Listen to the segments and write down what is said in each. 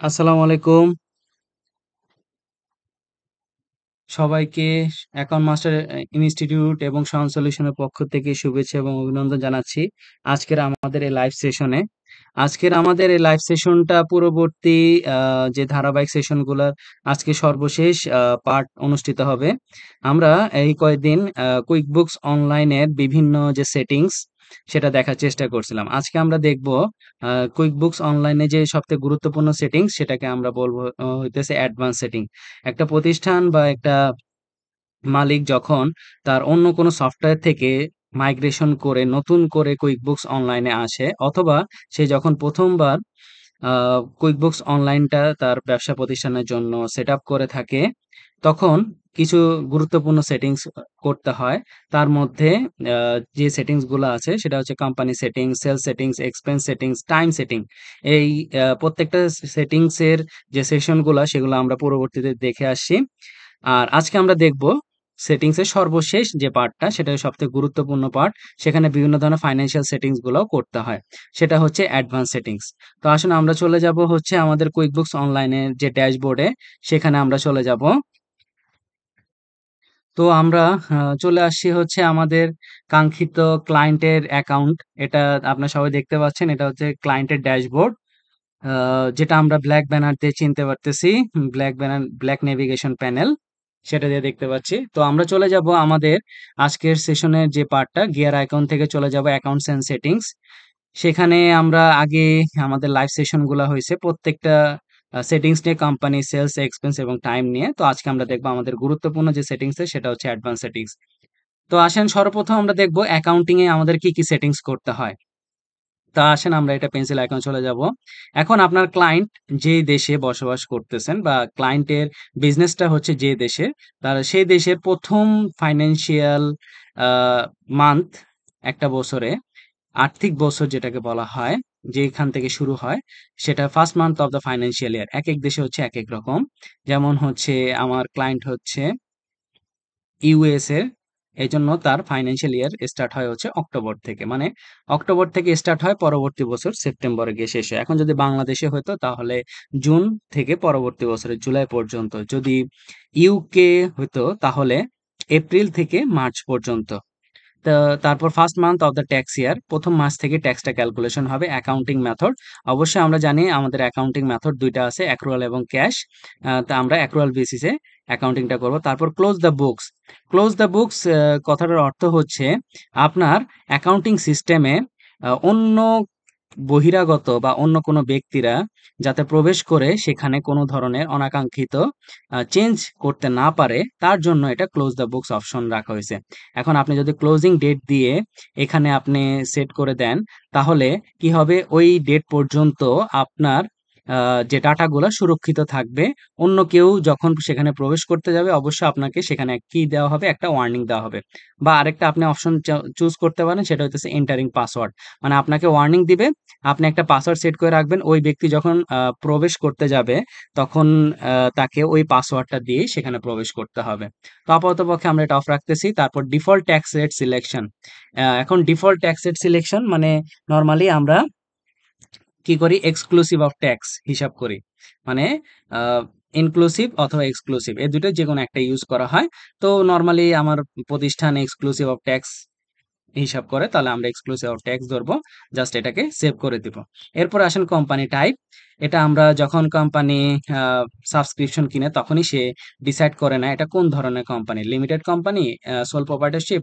আসসালামু আলাইকুম সবাইকে অ্যাকাউন্ট মাস্টার ইনস্টিটিউট এবং সাউন্ড সলিউশনের পক্ষ থেকে শুভেচ্ছা এবং অভিনন্দন জানাচ্ছি আজকের আমাদের এই লাইভ সেশনটা পূর্ববর্তী যে ধারাবাহিক সেশনগুলোর আজকে সর্বশেষ পার্ট অনুষ্ঠিত হবে। আমরা এই কয়েকদিন কুইক বুকস অনলাইনের বিভিন্ন যে সেটিংস সেটা দেখার চেষ্টা করছিলাম। আজকে আমরা দেখব কুইক বুকস অনলাইনে যে সবথেকে গুরুত্বপূর্ণ সেটিংস সেটাকে আমরা বলবো হইতেছে অ্যাডভান্স সেটিং। একটা প্রতিষ্ঠান বা একটা মালিক যখন তার অন্য কোনো সফটওয়্যার থেকে মাইগ্রেশন করে নতুন করে কুইকবুকস অনলাইনে আসে, অথবা সে যখন প্রথমবার কুইকবুকস অনলাইনটা তার ব্যবসা প্রতিষ্ঠানের জন্য সেট আপ করে থাকে, তখন কিছু গুরুত্বপূর্ণ সেটিংস করতে হয়। তার মধ্যে যে সেটিংসগুলো আছে সেটা হচ্ছে company settings, sale settings, expense settings, time setting. এই প্রত্যেকটা সেটিংসের যে সেশনগুলো সেগুলো আমরা পরবর্তীতে দেখে আসছি। আর আজকে আমরা দেখব সেটিংসের সর্বশেষ যে পার্টটা, সেটা সবথেকে গুরুত্বপূর্ণ পার্ট। সেখানে বিভিন্ন ধরনের ফাইন্যান্সিয়াল সেটিংস গুলোও করতে হয়, সেটা হচ্ছে অ্যাডভান্স সেটিংস। তো আসুন আমরা চলে যাব হচ্ছে আমাদের কুইকবুকস অনলাইনের যে ড্যাশবোর্ডে, সেখানে আমরা চলে যাব। তো আমরা চলে আসছি হচ্ছে আমাদের কাঙ্ক্ষিত ক্লায়েন্টের অ্যাকাউন্ট। এটা আপনারা সবাই দেখতে পাচ্ছেন, এটা হচ্ছে ক্লায়েন্টের ড্যাশবোর্ড, যেটা আমরা ব্ল্যাক ব্যানার দিয়ে চিনতে পারতেছি। Black banner, black navigation panel, সেটা দিয়ে দেখতে পাচ্ছি। তো আমরা চলে যাব আমাদের আজকের সেশনের যে পার্টটা, গিয়ার আইকন থেকে চলে যাব অ্যাকাউন্টস এন্ড সেটিংস। সেখানে আমরা আগে আমাদের লাইভ সেশন গুলা হয়েছে প্রত্যেকটা সেটিংস নিয়ে, কোম্পানি, সেলস, এক্সপেন্স এবং টাইম নিয়ে। তো আজকে আমরা দেখবো আমাদের গুরুত্বপূর্ণ যে সেটিংস সেটা হচ্ছে অ্যাডভান্স সেটিংস। তো আসেন সর্বপ্রথম আমরা দেখবো অ্যাকাউন্টিং এ আমাদের কি কি সেটিংস করতে হয়। তা আসেন আমরা এটা পেন্সিল আইকনে চলে যাব। এখন আপনার ক্লায়েন্ট যে দেশে বসবাস করতেছেন, বা ক্লায়েন্টের বিজনেসটা হচ্ছে যে দেশে, তার সেই দেশের প্রথম ফাইন্যান্সিয়াল মান্থ একটা বছরে, আর্থিক বছর যেটাকে বলা হয়, যেখান থেকে শুরু হয়, সেটা first month of the financial year. এক এক দেশে হচ্ছে এক এক রকম। যেমন হচ্ছে আমার ক্লায়েন্ট হচ্ছে ইউএস এর, এজন্য তার ফাইন্যান্সিয়াল ইয়ার স্টার্ট হয় হচ্ছে অক্টোবর থেকে, মানে অক্টোবর থেকে স্টার্ট হয়, পরবর্তী বছর সেপ্টেম্বরে গিয়ে শেষ হয়। এখন যদি বাংলাদেশে হতো তাহলে জুন থেকে পরবর্তী বছরের জুলাই পর্যন্ত, যদি ইউকে হতো তাহলে এপ্রিল থেকে মার্চ পর্যন্ত। তো তারপর first month of the tax year, প্রথম মাস থেকে ট্যাক্সটা ক্যালকুলেশন হবে। অ্যাকাউন্টিং মেথড, অবশ্যই আমরা জানি আমাদের অ্যাকাউন্টিং মেথড দুইটা আছে, অ্যাক্রুয়াল এবং ক্যাশ। তা আমরা অ্যাক্রুয়াল বেসিসে অ্যাকাউন্টিংটা করব। তারপর close the books. Close the books কথাটার অর্থ হচ্ছে আপনার অ্যাকাউন্টিং সিস্টেমে অন্য বহিরাগত বা অন্য কোনো ব্যক্তিরা যাতে প্রবেশ করে সেখানে কোনো ধরনের অনাকাঙ্ক্ষিত চেঞ্জ করতে না পারে, তার জন্য এটা ক্লোজ দ্য বুকস অপশন রাখা হয়েছে। এখন আপনি যদি ক্লোজিং ডেট দিয়ে এখানে আপনি সেট করে দেন, তাহলে কি হবে, ওই ডেট পর্যন্ত আপনার যে ডাটাগুলো সুরক্ষিত থাকবে। অন্য কেউ যখন সেখানে প্রবেশ করতে যাবে, অবশ্যই আপনাকে সেখানে কি দেওয়া হবে, একটা ওয়ার্নিং দেওয়া হবে। বা আরেকটা আপনি অপশন চুজ করতে পারেন, সেটা হচ্ছে এন্টারিং পাসওয়ার্ড। মানে আপনাকে ওয়ার্নিং দিবে, আপনি একটা পাসওয়ার্ড সেট করে রাখবেন, ওই ব্যক্তি যখন প্রবেশ করতে যাবে তখন তাকে ওই পাসওয়ার্ডটা দিয়ে সেখানে প্রবেশ করতে হবে। তো আপাততপক্ষে আমরা এটা অফ রাখতেছি। তারপর ডিফল্ট ট্যাক্স রেট সিলেকশন। এখন ডিফল্ট ট্যাক্স রেট সিলেকশন মানে নরমালি আমরা কি করি, এক্সক্লুসিভ অফ ট্যাক্স হিসাব করি। মানে ইনক্লুসিভ অথবা এক্সক্লুসিভ, এই দুটো যে কোনো একটা ইউজ করা হয়। তো নরমালি আমার প্রতিষ্ঠান এক্সক্লুসিভ অফ ট্যাক্স হিসাব করে, তাহলে আমরা এক্সক্লুসিভ অফ ট্যাক্স ধরবো। জাস্ট এটাকে সেভ করে দিব। এরপর আসেন কোম্পানি টাইপ। এটা আমরা যখন কোম্পানি সাবস্ক্রিপশন কিনে তখনই সে ডিসাইড করে না এটা কোন ধরনের company, limited company, sole proprietorship,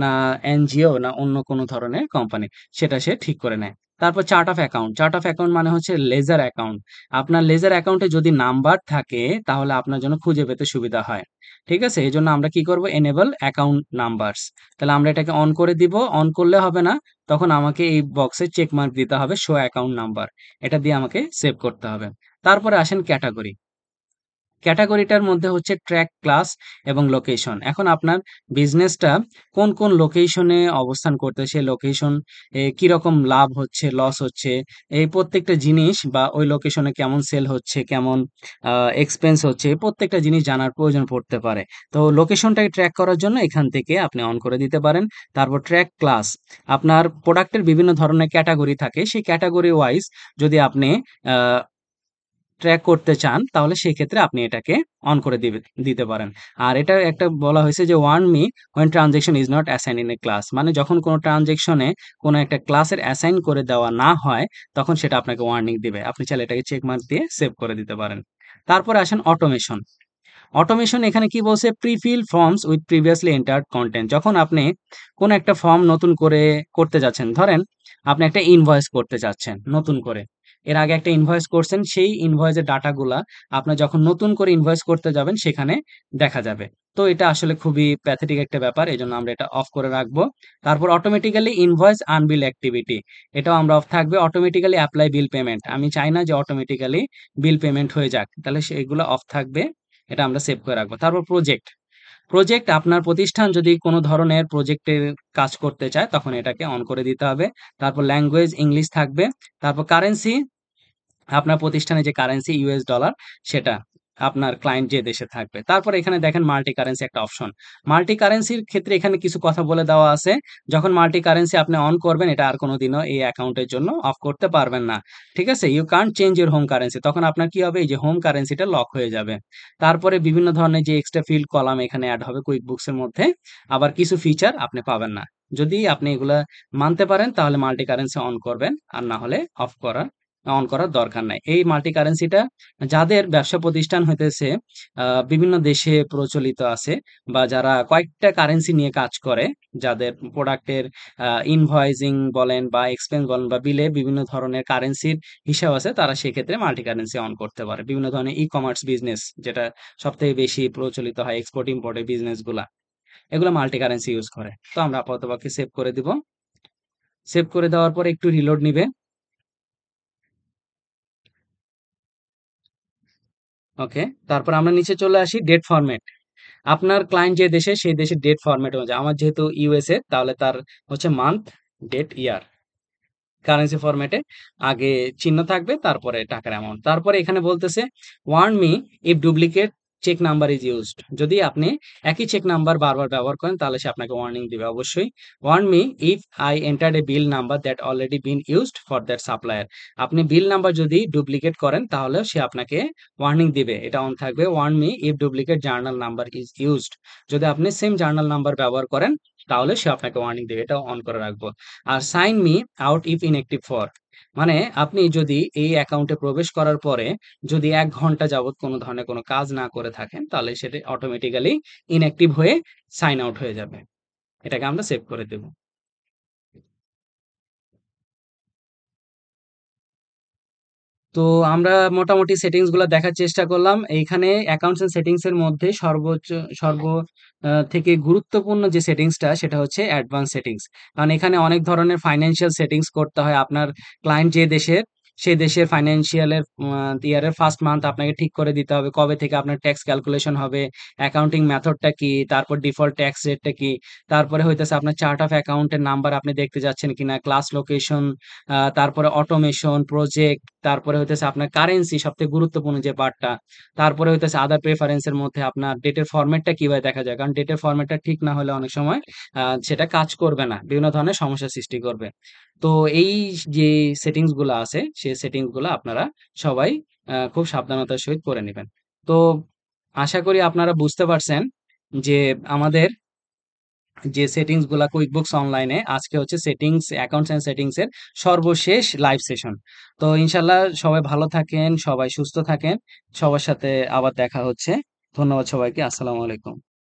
না এনজিও, না অন্য কোনো ধরনের কোম্পানি, সেটা সে ঠিক করে নেয়। তারপর chart of account. Chart of account মানে হচ্ছে লেজার অ্যাকাউন্ট। আপনার লেজার অ্যাকাউন্টে যদি নাম্বার থাকে তাহলে আপনার জন্য খুঁজে পেতে সুবিধা হয়। ঠিক আছে, এই জন্য আমরা কি করব, এনেবল অ্যাকাউন্ট নাম্বারস। তাহলে আমরা এটাকে অন করে দিব। অন করলে হবে না, তখন আমাকে এই বক্সে চেক মার্ক দিতে হবে, শো অ্যাকাউন্ট নাম্বার। এটা দিয়ে আমাকে সেভ করতে হবে। তারপরে আসেন ক্যাটাগরি। ক্যাটাগরিটার মধ্যে হচ্ছে ট্র্যাক, ক্লাস এবং লোকেশন। এখন আপনার বিজনেসটা কোন কোন লোকেশনে অবস্থান করতে, সেই লোকেশন কিরকম লাভ হচ্ছে, লস হচ্ছে, এই প্রত্যেকটা জিনিস, বা ওই লোকেশনে কেমন সেল হচ্ছে, কেমন এক্সপেন্স হচ্ছে, এই প্রত্যেকটা জিনিস জানার প্রয়োজন পড়তে পারে। তো লোকেশনটাকে ট্র্যাক করার জন্য এখান থেকে আপনি অন করে দিতে পারেন। তারপর ট্র্যাক ক্লাস, আপনার প্রোডাক্টের বিভিন্ন ধরনের ক্যাটাগরি থাকে, সেই ক্যাটাগরি ওয়াইজ যদি আপনি ট্র্যাক করতে চান তাহলে সেই ক্ষেত্রে আপনি এটাকে অন করে দিতে পারেন। আর এটা একটা বলা হয়েছে যে warn me when transaction is not assigned in a class, মানে যখন কোনো ট্রানজেকশনে কোনো একটা ক্লাসের অ্যাসাইন করে দেওয়া না হয় তখন সেটা আপনাকে ওয়ার্নিং দিবে। আপনি চাইলে এটাকে চেক মার্ক দিয়ে সেভ করে দিতে পারেন। তারপরে আসেন অটোমেশন। অটোমেশন এখানে কি বলছে, prefill forms with previously entered content. যখন আপনি কোন একটা ফর্ম নতুন করে করতে যাচ্ছেন, ধরেন আপনি একটা ইনভয়েস করতে চাচ্ছেন নতুন করে, এর আগে একটা ইনভয়েস করছেন, সেই ইনভয়েসের ডাটাগুলা আপনার যখন নতুন করে ইনভয়েস করতে যাবেন সেখানে দেখা যাবে। তো এটা আসলে খুবই প্যাথেটিক একটা ব্যাপার, এই জন্য আমরা এটা অফ করে রাখবো। তারপর অটোমেটিক্যালি ইনভয়েস আনবিল অ্যাক্টিভিটি, এটাও আমরা অফ থাকবে। অটোমেটিক্যালি অ্যাপ্লাই বিল পেমেন্ট, আমি চাই না যে অটোমেটিক্যালি বিল পেমেন্ট হয়ে যাক, তাহলে সেগুলো অফ থাকবে, এটা আমরা সেভ করে রাখবো। তারপর প্রজেক্ট, প্রজেক্ট আপনার প্রতিষ্ঠান যদি কোনো ধরনের প্রজেক্টের কাজ করতে চায় তখন এটাকে অন করে দিতে হবে। তারপর ল্যাঙ্গুয়েজ ইংলিশ থাকবে। তারপর কারেন্সি, আপনার প্রতিষ্ঠানে যে কারেন্সি ইউএস ডলার, সেটা আপনার ক্লায়েন্ট যে দেশে থাকবে। তারপর এখানে দেখেন মাল্টি কারেন্সি একটা অপশন। মাল্টি কারেন্সির ক্ষেত্রে এখানে কিছু কথা বলে দেওয়া আছে। যখন মাল্টি কারেন্সি আপনি অন করবেন এটা আর কোনোদিনও এই অ্যাকাউন্টের জন্য অফ করতে পারবেন না। ঠিক আছে? You can't change your home currency, তখন আপনার কি হবে, এই যে হোম কারেন্সিটা লক হয়ে যাবে। তারপরে বিভিন্ন ধরনের যে এক্সট্রা ফিল্ড কলাম এখানে অ্যাড হবে কুইক বুকসের মধ্যে, আবার কিছু ফিচার আপনি পাবেন না। যদি আপনি এগুলা মানতে পারেন তাহলে মাল্টি কারেন্সি অন করবেন, আর না হলে অন করার দরকার নাই। এই মাল্টি কারেন্সিটা যাদের ব্যবসা প্রতিষ্ঠান হইতেছে বিভিন্ন দেশে প্রচলিত আছে, বা যারা কয়েকটা কারেন্সি নিয়ে কাজ করে, যাদের প্রোডাক্টের ইনভয়েসিং বলেন বা এক্সপেন্স বলেন বা বিলে বিভিন্ন ধরনের কারেন্সির হিসাব আছে, তারা সেক্ষেত্রে মাল্টি কারেন্সি অন করতে পারে। বিভিন্ন ধরনের ই কমার্স বিজনেস, যেটা সব থেকে বেশি প্রচলিত হয় এক্সপোর্ট ইম্পোর্টের বিজনেস গুলা, এগুলো মাল্টি কারেন্সি ইউজ করে। তো আমরা আপাততপক্ষে সেভ করে দিব। সেভ করে দেওয়ার পর একটু রিলোড নিবে। ওকে, তারপর আমরা নিচে চলে আসি ডেট ফরম্যাট। আপনার ক্লায়েন্ট যে দেশে সেই দেশের ডেট ফরম্যাট অনুযায়ী, আমার যেহেতু ইউএসএ তাহলে তার হচ্ছে মান্থ, ডেট, ইয়ার, কারেন্সি ফরম্যাটে আগে চিহ্ন থাকবে, তারপরে টাকার অ্যামাউন্ট। তারপরে এখানে বলতেছে warn me if duplicate check number is used, যদি আপনি একই চেক নাম্বার বারবার ব্যবহার করেন তাহলে সে আপনাকে ওয়ার্নিং দিবে অবশ্যই। Warn me if I entered a bill number that already been used for that supplier, আপনি বিল নাম্বার যদি ডুপ্লিকেট করেন তাহলে সে আপনাকে ওয়ার্নিং দিবে, এটা অন থাকবে। Warn me if duplicate journal number is used, যদি আপনি সেম জার্নাল নাম্বার ব্যবহার করেন তাহলে সে আপনাকে ওয়ার্নিং দেবে, এটা অন করে রাখবো। আর sign me out if inactive for, মানে আপনি যদি এই অ্যাকাউন্টে প্রবেশ করার পরে যদি 1 ঘন্টা যাবত কোনো ধরনের কোনো কাজ না করে থাকেন তাহলে সেটা অটোমেটিক্যালি ইনঅ্যাক্টিভ হয়ে সাইন আউট হয়ে যাবে। এটাকে আমরা সেভ করে দেব। তো আমরা মোটামুটি সেটিংস গুলা দেখার চেষ্টা করলাম। এইখানে অ্যাকাউন্টস এন্ড সেটিংস এর মধ্যে সর্ব থেকে গুরুত্বপূর্ণ যে সেটিংসটা সেটা হচ্ছে অ্যাডভান্স সেটিংস। কারণ এখানে অনেক ধরনের ফাইন্যান্সিয়াল সেটিংস করতে হয়। আপনার ক্লায়েন্ট যে দেশের, সেই দেশের ফাইন্যান্সিয়ালের ইয়ারের ফার্স্ট মান্থ আপনাকে ঠিক করে দিতে হবে, কবে থেকে আপনার ট্যাক্স ক্যালকুলেশন হবে, অ্যাকাউন্টিং মেথডটা কি, তারপর ডিফল্ট ট্যাক্স রেটটা কি, তারপরে হইতেছে আপনার চার্ট অফ অ্যাকাউন্টের নাম্বার আপনি দেখতে যাচ্ছেন কিনা, ক্লাস লোকেশন, তারপরে অটোমেশন, প্রজেক্ট, তারপরে হইতেছে আপনার কারেন্সি সবথেকে গুরুত্বপূর্ণ যে পার্টটা, তারপরে হইতেছে আদার প্রেফারেন্সের মধ্যে আপনার ডেটের ফরম্যাটটা কিভাবে দেখা যায়, কারণ ডেটের ফরম্যাটটা ঠিক না হলে অনেক সময় সেটা কাজ করবে না, বিভিন্ন ধরনের সমস্যা সৃষ্টি করবে। তো এই যে সেটিংস গুলো আছে সেই সেটিংস গুলো আপনারা সবাই খুব সাবধানতার সহিত করে নেবেন। তো আশা করি আপনারা বুঝতে পারছেন যে আমাদের যে সেটিংস গুলা কুইকবুকস অনলাইনে, আজকে হচ্ছে সেটিংস, অ্যাকাউন্টস এন্ড সেটিংস এর সর্বশেষ লাইভ সেশন। তো ইনশাল্লাহ সবাই ভালো থাকেন, সবাই সুস্থ থাকেন, সবার সাথে আবার দেখা হচ্ছে। ধন্যবাদ সবাইকে, আসসালামু আলাইকুম।